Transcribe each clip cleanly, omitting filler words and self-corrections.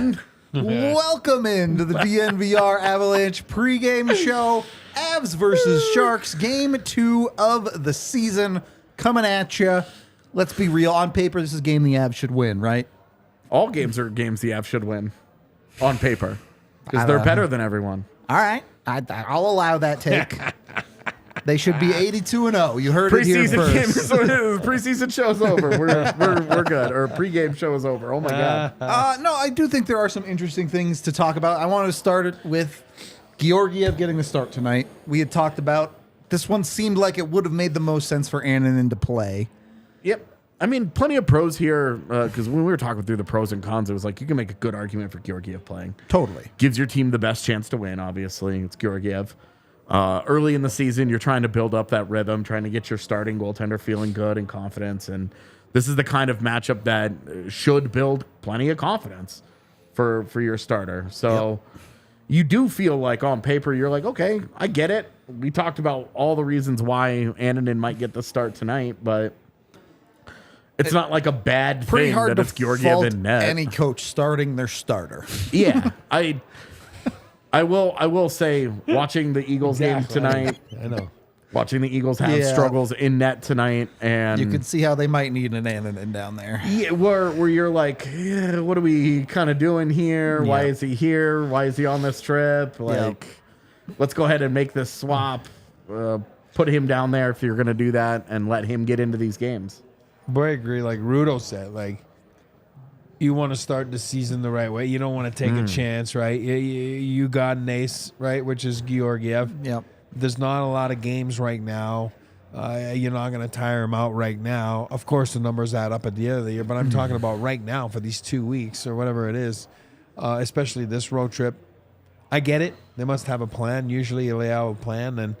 again. Welcome into the DNVR Avalanche pregame show. Avs versus Sharks, game 2 of the season coming at you. Let's be real. On paper, this is a game the Avs should win, right? All games are games the Avs should win on paper because they're better than everyone. All right. I'll allow that take. They should be 82-0. You heard it here first. Preseason show's over. We're good. Or pregame show is over. Oh my god. No, I do think there are some interesting things to talk about. I wanted to start it with Georgiev getting the start tonight. We had talked about this one seemed like it would have made the most sense for Annunen to play. Yep. I mean, plenty of pros here because when we were talking through the pros and cons, it was like you can make a good argument for Georgiev playing. Totally. Gives your team the best chance to win, obviously. It's Georgiev. Early in the season, you're trying to build up that rhythm, trying to get your starting goaltender feeling good and confidence. And this is the kind of matchup that should build plenty of confidence for your starter. So you do feel like on paper, you're like, okay, I get it. We talked about all the reasons why Annunen might get the start tonight, but it's not like a bad Pretty thing hard that to it's Georgiev in net. any coach starting their starter. Yeah, I will say, watching the Eagles game tonight, I know. watching the Eagles have struggles in net tonight, and You can see how they might need an Annunen down there. yeah, where you're like, what are we kind of doing here? Why is he here? Why is he on this trip? Like, let's go ahead and make this swap. Put him down there if you're going to do that, and let him get into these games. But I agree, like Rudo said, like you want to start the season the right way. You don't want to take a chance, right? You got an ace, right, which is Georgiev. Yep. There's not a lot of games right now. You're not going to tire him out right now. Of course, the numbers add up at the end of the year, but I'm talking about right now for these 2 weeks or whatever it is, especially this road trip. I get it. They must have a plan. Usually you lay out a plan, and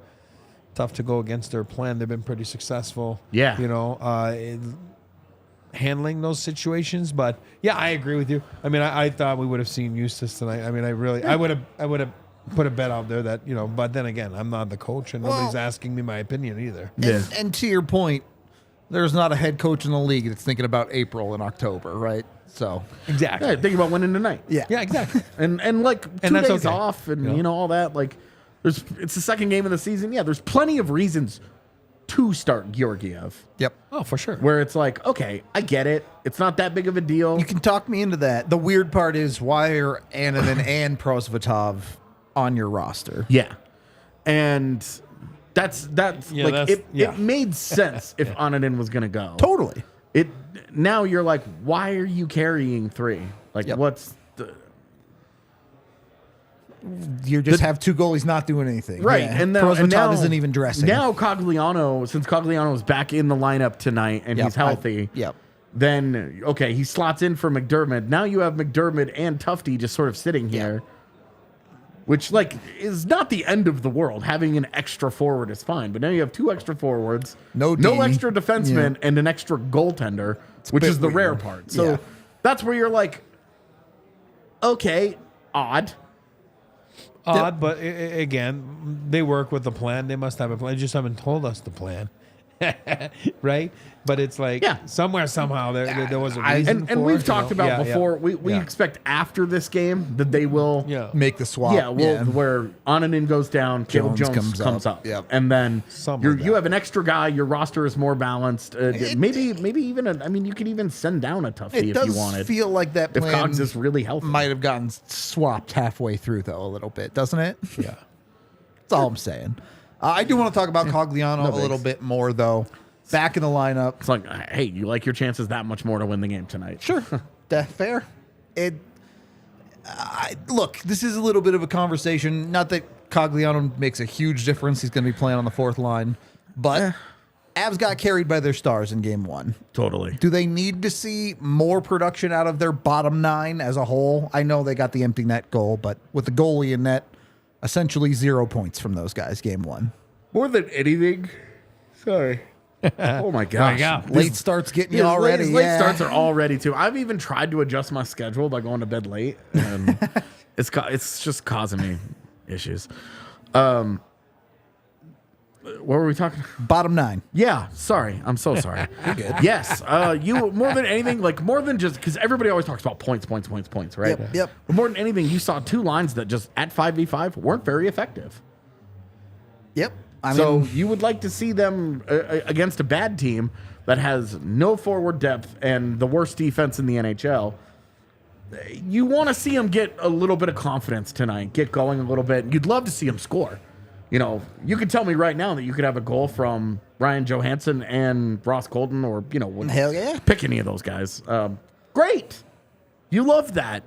tough to go against their plan. They've been pretty successful. Yeah. You know, handling those situations. But yeah, I agree with you. I mean, I thought we would have seen Eustace tonight. I mean, I would have put a bet out there that, you know, but then again, I'm not the coach and nobody's asking me my opinion either. And to your point, there's not a head coach in the league that's thinking about April and October, right? So Exactly. Yeah, think about winning tonight. yeah. Yeah, exactly. And like 2 And that's days okay. off, and Yeah. you know all that. Like, it's the second game of the season. Yeah, there's plenty of reasons to start Georgiev. Yep. Oh, for sure. Where it's like, okay, I get it. It's not that big of a deal. You can talk me into that. The weird part is why are Annunen and Prosvetov on your roster? Yeah, and that's Yeah, like that's- it made sense if Annunen was gonna go. Totally. It now you're like, why are you carrying 3? Like, Yep. what's the You just have 2 goalies not doing anything. right? Yeah. And Prosvetov now isn't even dressing. Now Cogliano, since Cogliano's back in the lineup tonight and Yep. he's healthy, Yep. then okay, he slots in for McDermott. Now you have McDermott and Tufte just sort of sitting here, which like is not the end of the world. Having an extra forward is fine, but now you have 2 extra forwards, No extra defenseman, and an extra goaltender, which bit is the weird. rare part. So Yeah. that's where you're like, okay, odd. Odd, but again, they work with the plan. They must have a plan. They just haven't told us the plan. Right? But it's like somewhere, somehow, there was a reason And for we've it, talked you know? about before, we Yeah. expect after this game that they will Make the swap. where Annunen goes down, Caleb Jones comes up. Yep. And then Something like you that. have an extra guy, your roster is more balanced. Maybe even you could even send down a Tufte It if does you wanted. feel like that if plan Cogs is really healthy. might have gotten swapped halfway through, though, a little bit, doesn't it? Yeah. That's all I'm saying. I do want to talk about Cogliano a little bit more, though. Back in the lineup. It's like, hey, you like your chances that much more to win the game tonight. Sure. That's fair. Look, this is a little bit of a conversation. Not that Cogliano makes a huge difference. He's going to be playing on the 4th line. But Avs got carried by their stars in game 1. Totally. Do they need to see more production out of their bottom 9 as a whole? I know they got the empty net goal, but with the goalie in net, essentially 0 points from those guys game 1. More than anything. Sorry. Oh my gosh. Yeah. Late starts getting you already. His late starts are already too. I've even tried to adjust my schedule by going to bed late, and it's just causing me issues. What were we talking? Bottom 9. Yeah, sorry. I'm so sorry. You're good. Yes, you more than anything, like more than just because everybody always talks about points, right? Yep. But more than anything, you saw 2 lines that just at 5v5 weren't very effective. Yep. So you would like to see them against a bad team that has no forward depth and the worst defense in the NHL. You want to see them get a little bit of confidence tonight, get going a little bit. You'd love to see them score. You know, you could tell me right now that you could have a goal from Ryan Johansson and Ross Colton, or hell yeah, pick any of those guys. Great, you love that.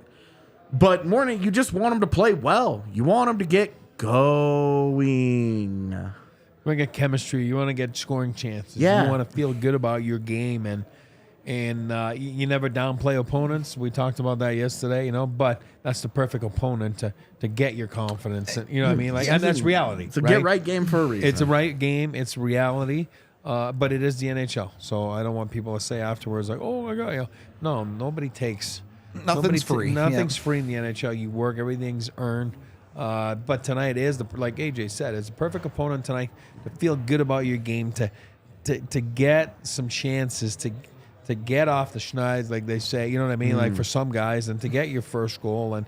But more than you just want them to play well. You want them to get going. You want to get chemistry. You want to get scoring chances. Yeah. You want to feel good about your game, and you never downplay opponents. We talked about that yesterday, but that's the perfect opponent to get your confidence. And, you know what I mean? Like, and that's reality. It's a get right game for a reason. It's a right game. It's reality. But it is the NHL. So I don't want people to say afterwards, like, oh my God. No, nobody takes. Nothing's free. Nothing's free in the NHL. You work, everything's earned. But tonight is, like AJ said, it's a perfect opponent tonight to feel good about your game, to get some chances, to get off the schneid, like they say, you know what I mean? Like for some guys, and to get your first goal. And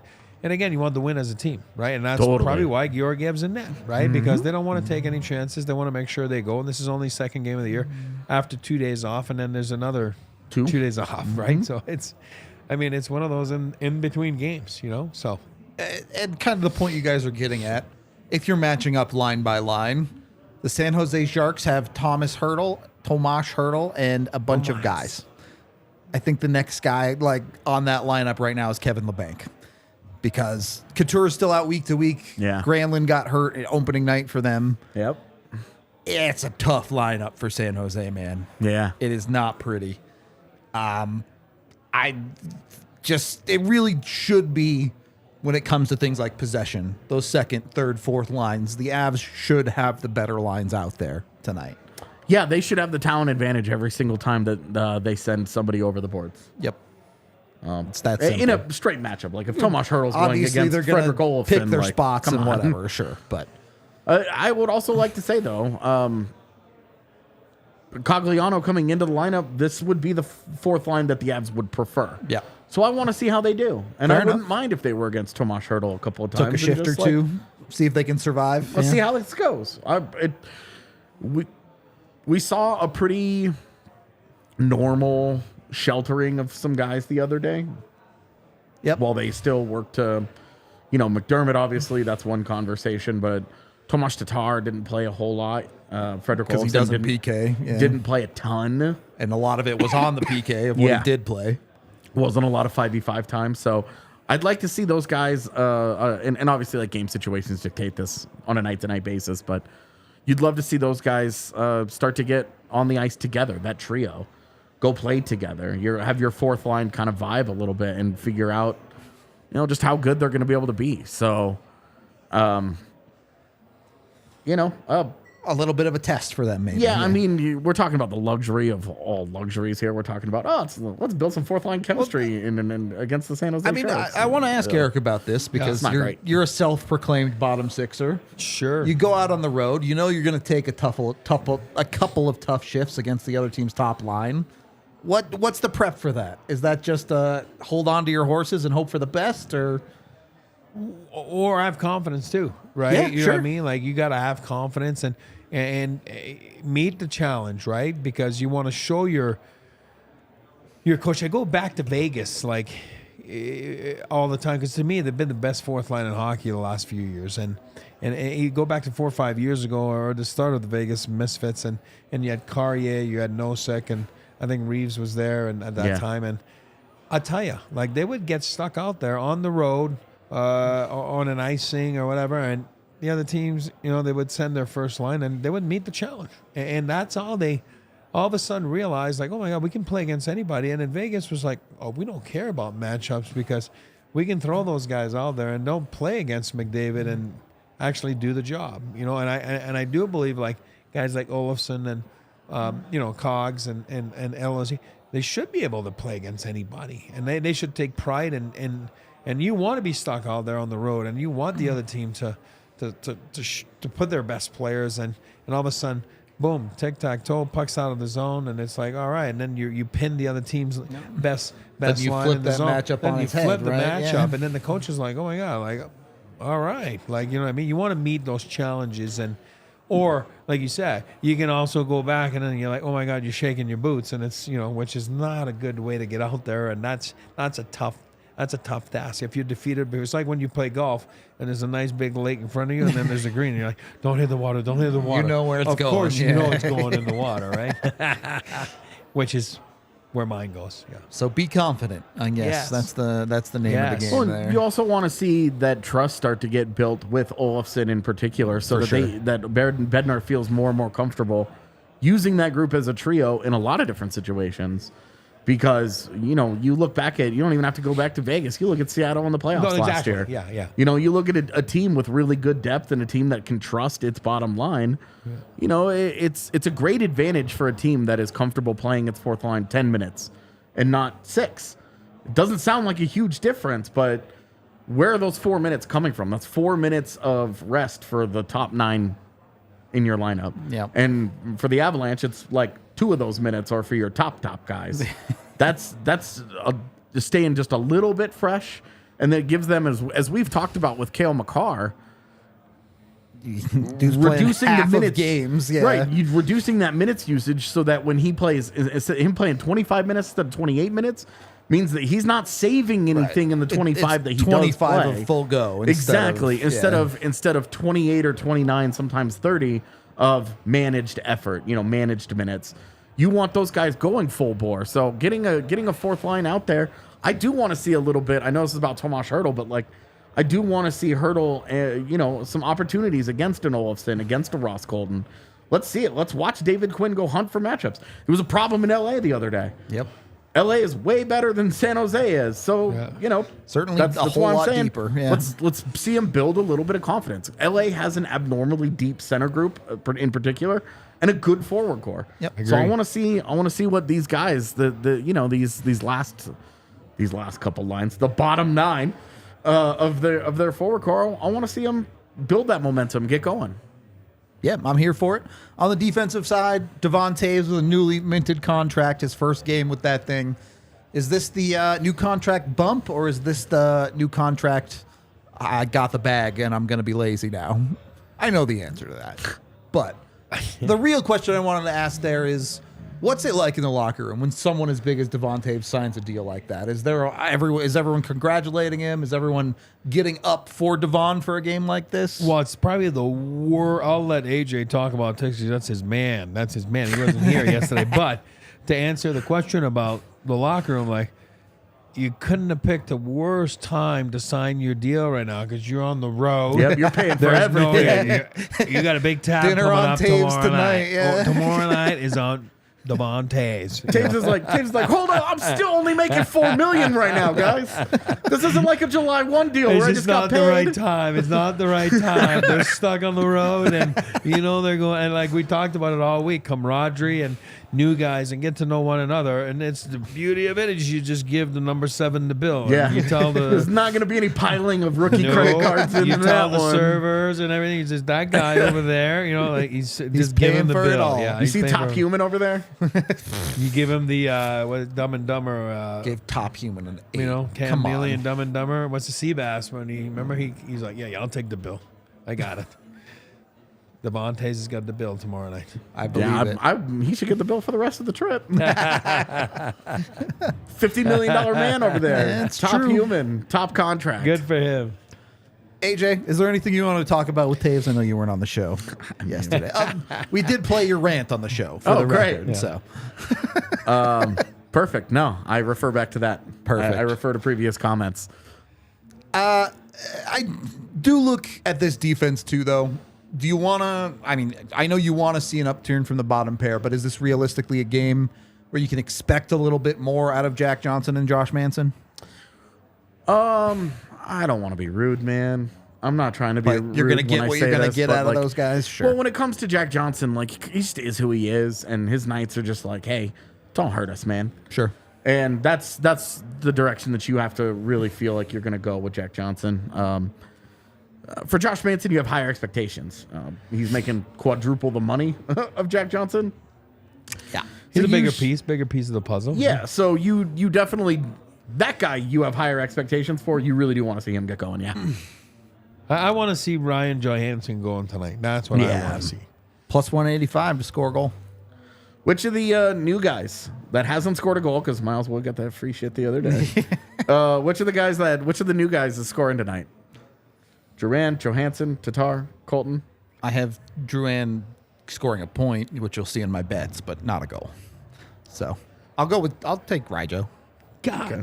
again, you want to win as a team, right? And that's probably why Georgiev's in net, right? Because they don't want to take any chances. They want to make sure they go. And this is only second game of the year after 2 days off. And then there's another 2 days off, right? So it's one of those in between games, so. And kind of the point you guys are getting at, if you're matching up line by line, the San Jose Sharks have Tomas Hertl, and a bunch of guys. I think the next guy on that lineup right now is Kevin LeBanc, because Couture is still out week to week. Yeah. Granlund got hurt at opening night for them. Yep. It's a tough lineup for San Jose, man. Yeah. It is not pretty. It really should be, when it comes to things like possession, those second, third, fourth lines, the Avs should have the better lines out there tonight. Yeah, they should have the talent advantage every single time that they send somebody over the boards. Yep. It's that simple. In a straight matchup. Like if Tomas Hertl's going Obviously, against they're going Frederick to Olofsson, pick their like, spots come and on. whatever, sure. But I would also like to say, though, Cogliano coming into the lineup, this would be the fourth line that the Avs would prefer. yeah. So I want to see how they do. And Fair I wouldn't enough. mind if they were against Tomas Hertl a couple of times. Took a shift or two, see if they can survive. Let's see how this goes. We saw a pretty normal sheltering of some guys the other day. Yep. While they still work to, McDermott, obviously, that's one conversation, but Tomas Tatar didn't play a whole lot. Frederick Because he Olofsson doesn't PK. Yeah. didn't play a ton. And a lot of it was on the PK of what Yeah. he did play. Wasn't a lot of 5v5 time. So I'd like to see those guys, and obviously like game situations dictate this on a night-to-night basis, but you'd love to see those guys start to get on the ice together, that trio. Go play together. Have your fourth line kind of vibe a little bit and figure out, just how good they're going to be able to be. So, A little bit of a test for them, maybe. yeah, I mean, we're talking about the luxury of all luxuries here. We're talking about, let's build some fourth line chemistry in against the San Jose Sharks. I want to ask Eric about this because it's not great. you're a self-proclaimed bottom sixer. Sure. You go out on the road. You know you're going to take a couple of tough shifts against the other team's top line. What's the prep for that? Is that just hold on to your horses and hope for the best, or have confidence too, right? Yeah, you know sure. what I mean? Like you got to have confidence and meet the challenge, right? Because you want to show your coach. I go back to Vegas all the time because to me they've been the best fourth line in hockey the last few years, and you go back to 4 or 5 years ago or the start of the Vegas Misfits, and you had Carrier, you had Nosek, and I think Reeves was there and at that time, and I tell you, like they would get stuck out there on the road. On an icing or whatever, and the other teams, they would send their first line and they would meet the challenge, and that's how they all of a sudden realized, like, oh my God, we can play against anybody. And in Vegas was like, oh, we don't care about matchups because we can throw those guys out there and don't play against McDavid and actually do the job, And I do believe like guys like Olofsson and Cogs and LOC, they should be able to play against anybody, and they should take pride in. And you want to be stuck out there on the road, and you want the other team to to put their best players in, and all of a sudden, boom, tic-tac-toe, puck's out of the zone, and it's like, all right, and then you pin the other team's best you line flip in the that zone. matchup then on you its flip head, the right? matchup, Yeah. and then the coach is like, oh my God, like, all right, like, you know what I mean? You want to meet those challenges, and or like you said, you can also go back and then you're like, oh my God, you're shaking your boots, and it's, you know, which is not a good way to get out there, and that's a tough task. If you're defeated, it's like when you play golf and there's a nice big lake in front of you, and then there's a green, and you're like, don't hit the water, don't hit the water. You know where it's going. Of course, yeah. you know it's going in the water, right? Which is where mine goes. Yeah. So be confident, I guess. Yes. That's the name of the Yes. game Well, there. you also want to see that trust start to get built with Olofsson in particular, so For that Bednar feels more and more comfortable using that group as a trio in a lot of different situations. Because, you know, you look back at, you don't even have to go back to Vegas. You look at Seattle in the playoffs No, last exactly. year. Yeah. You know, you look at a team with really good depth and a team that can trust its bottom line. Yeah. You know, it's a great advantage for a team that is comfortable playing its fourth line 10 minutes and not 6. It doesn't sound like a huge difference, but where are those 4 minutes coming from? That's 4 minutes of rest for the top 9 in your lineup. Yeah. And for the Avalanche, it's like 2 of those minutes are for your top guys. That's staying just a little bit fresh, and that gives them, as we've talked about with Cale Makar, reducing the minutes games, yeah. right? You reducing that minutes usage so that when he plays, him playing 25 minutes instead of 28 minutes means that he's not saving anything in the 25 that he 25 does play. of full go. Instead of 28 or 29, sometimes 30 of managed effort, you know, managed minutes. You want those guys going full bore. So getting a fourth line out there, I do want to see a little bit. I know this is about Tomas Hertl, but like I do want to see Hertl, you know, some opportunities against an Olofsson, against a Ross Colton. Let's see it. Let's watch David Quinn go hunt for matchups. It was a problem in LA the other day. Yep. LA is way better than San Jose is. So, you know, certainly that's whole why I'm lot saying, deeper. Yeah. Let's see him build a little bit of confidence. LA has an abnormally deep center group in particular and a good forward core. Yep. So I want to see what these guys, these last couple lines, the bottom 9 of their forward core, I want to see them build that momentum, get going. Yeah, I'm here for it. On the defensive side, Devon Toews with a newly minted contract, his first game with that thing. Is this the new contract bump, or is this the new contract, I got the bag and I'm going to be lazy now? I know the answer to that. But the real question I wanted to ask there is, what's it like in the locker room when someone as big as Devon Toews signs a deal like that? Is everyone congratulating him? Is everyone getting up for Devon for a game like this? Well, it's probably the worst. I'll let AJ talk about Texas. That's his man. He wasn't here yesterday. But to answer the question about the locker room, like, you couldn't have picked a worse time to sign your deal right now because you're on the road. Yep, you're paying for everything. You got a big tab Dinner coming on up Toews tomorrow tonight, night. yeah. Tomorrow night is on Devon Toews. Toews is like, hold on, I'm still only making $4 million right now, guys. This isn't like a July 1 deal where I It's just just got not paid. the right time. It's not the right time. They're stuck on the road, and you know they're going. And like we talked about it all week, camaraderie and new guys, and get to know one another. And it's the beauty of it is you just give the number 7 to Bill. Yeah, And you tell the there's not going to be any piling of rookie credit cards in you that tell the one. servers and everything. He's just that guy over there. You know, like he's just give paying him the for it bill. all. Yeah, You he's see paying Top for- Human over there? You give him the what, Dumb and Dumber. Gave Top Human an 8. You know, Cam Come Neely on. and Dumb and Dumber. What's the Seabass when he's like, yeah, I'll take the bill. I got it. Devon Toews has got the bill tomorrow night. I believe it. He should get the bill for the rest of the trip. $50 million man over there. That's Top true. Human, top contract. Good for him. AJ, is there anything you want to talk about with Toews? I know you weren't on the show yesterday. We did play your rant on the show for Oh, the great. record. Yeah. So Perfect. No, I refer back to that. Perfect. I refer to previous comments. I do look at this defense too, though. Do you want to? I mean, I know you want to see an upturn from the bottom pair, but is this realistically a game where you can expect a little bit more out of Jack Johnson and Josh Manson? I don't want to be rude, man. I'm not trying to be But rude. you're gonna get when I what say you're gonna this, get but, out of those guys. Sure. Well, when it comes to Jack Johnson, like he just is who he is, and his nights are just like, hey, don't hurt us, man. Sure. And that's the direction that you have to really feel like you're going to go with Jack Johnson. For Josh Manson, you have higher expectations. He's making quadruple the money of Jack Johnson. Yeah. He's a So bigger piece of the puzzle. Yeah, so you definitely, that guy you have higher expectations for. You really do want to see him get going, yeah. I want to see Ryan Johansson going tonight. That's what I Yeah. want to see. Plus 185 to score a goal. Which of the new guys that hasn't scored a goal, because Miles Wood got that free shit the other day, which of the new guys is scoring tonight? Duran, Johansson, Tatar, Colton? I have Drouin scoring a point, which you'll see in my bets, but not a goal. So I'll take Rijo. God. Okay.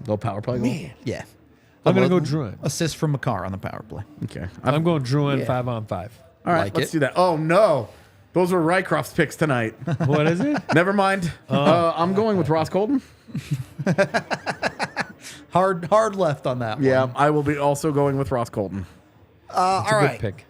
Little power play goal? Man. Yeah. I'm going to go Drouin. Assist from Makar on the power play. Okay. I'm going Drouin Yeah. 5-on-5. All right, Like let's it. do that. Oh, no. Those were Rycroft's picks tonight. What is it? Never mind. I'm going with Ross Colton. Hard left on that Yeah, one. I will be also going with Ross Colton. All It's a right. good pick.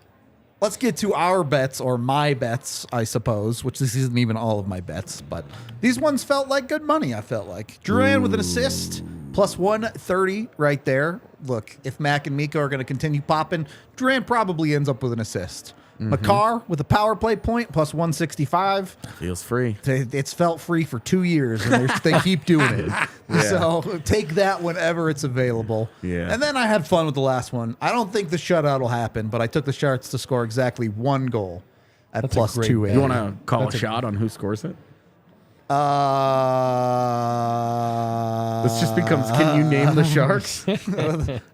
Let's get to our bets, or my bets, I suppose, which this isn't even all of my bets, but these ones felt like good money, I felt like. Duran with an assist, plus 130 right there. Look, if Mac and Mika are going to continue popping, Duran probably ends up with an assist. Makar with a power play point, plus 165. Feels free. It's felt free for 2 years, and they keep doing it. So take that whenever it's available. Yeah. And then I had fun with the last one. I don't think the shutout will happen, but I took the Sharks to score exactly one goal at That's a plus great 280. You want to call That's a a- shot on who scores it? This This just becomes, can you name the Sharks?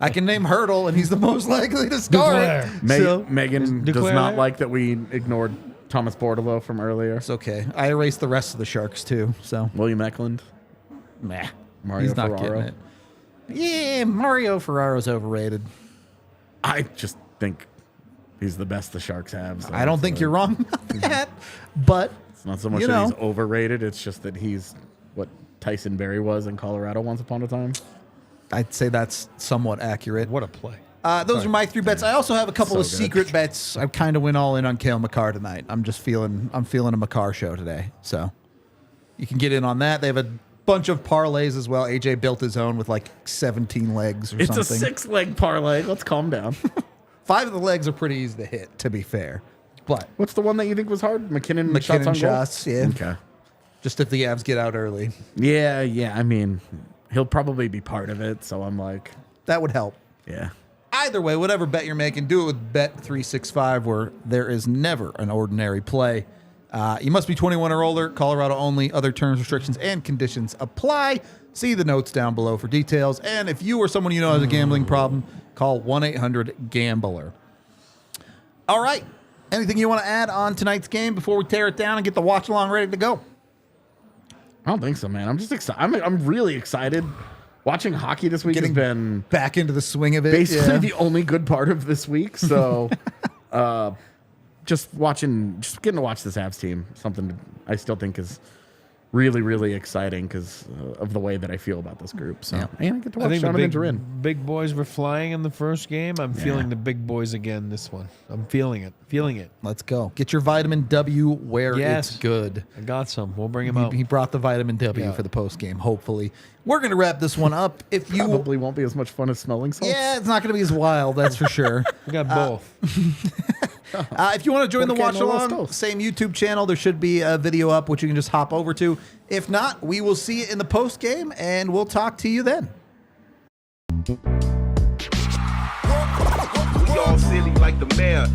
I can name Hertl, and he's the most likely to score it. Declare. So, Megan does Declare not that? like that we ignored Thomas Bordeleau from earlier. it's okay. I erased the rest of the Sharks, too. So, William Eklund. meh. Mario He's not Ferraro. getting it. Yeah, Mario Ferraro's overrated. I just think he's the best the Sharks have. So I don't it's think like- you're wrong about that, but It's not so much you that know. he's overrated. It's just that he's what Tyson Berry was in Colorado once upon a time. I'd say that's somewhat accurate. What a play. Those are my three bets. I also have a couple So of good. secret bets. I kind of went all in on Cale Makar tonight. I'm feeling a Makar show today. So you can get in on that. They have a bunch of parlays as well. AJ built his own with like 17 legs or It's something. a 6-leg parlay. Let's calm down. 5 of the legs are pretty easy to hit, to be fair. But What's the one that you think was hard? McKinnon shots on McKinnon goal? shots, yeah. Okay. Just if the Avs get out early, Yeah. I mean, he'll probably be part of it. So I'm like, that would help. yeah. Either way, whatever bet you're making, do it with Bet365, where there is never an ordinary play. You must be 21 or older, Colorado only. Other terms, restrictions, and conditions apply. See the notes down below for details. And if you or someone you know has a gambling problem, call 1-800-GAMBLER. All right. Anything you want to add on tonight's game before we tear it down and get the watch along ready to go? I don't think so, man. I'm just excited. I'm really excited. Watching hockey this week has been Back into the swing of it. basically yeah. the only good part of this week. So, just getting to watch this Avs team, something I still think is really, really exciting because of the way that I feel about this group. So, Yeah. and I get to I watch think the Jonathan big, Duran. big boys were flying in the first game. I'm feeling the big boys again this one. I'm feeling it. Let's go. Get your vitamin W where Yes. it's good. I got some. We'll bring them out. He brought the vitamin W Yeah. for the post game. Hopefully, we're going to wrap this one up. If you, Probably won't be as much fun as smelling salts. yeah, it's not going to be as wild, that's for sure. We got both. If you want to join the Porque watch no los along, dos. same YouTube channel. There should be a video up which you can just hop over to. If not, we will see you in the post game, and we'll talk to you then. We all silly like the mayor.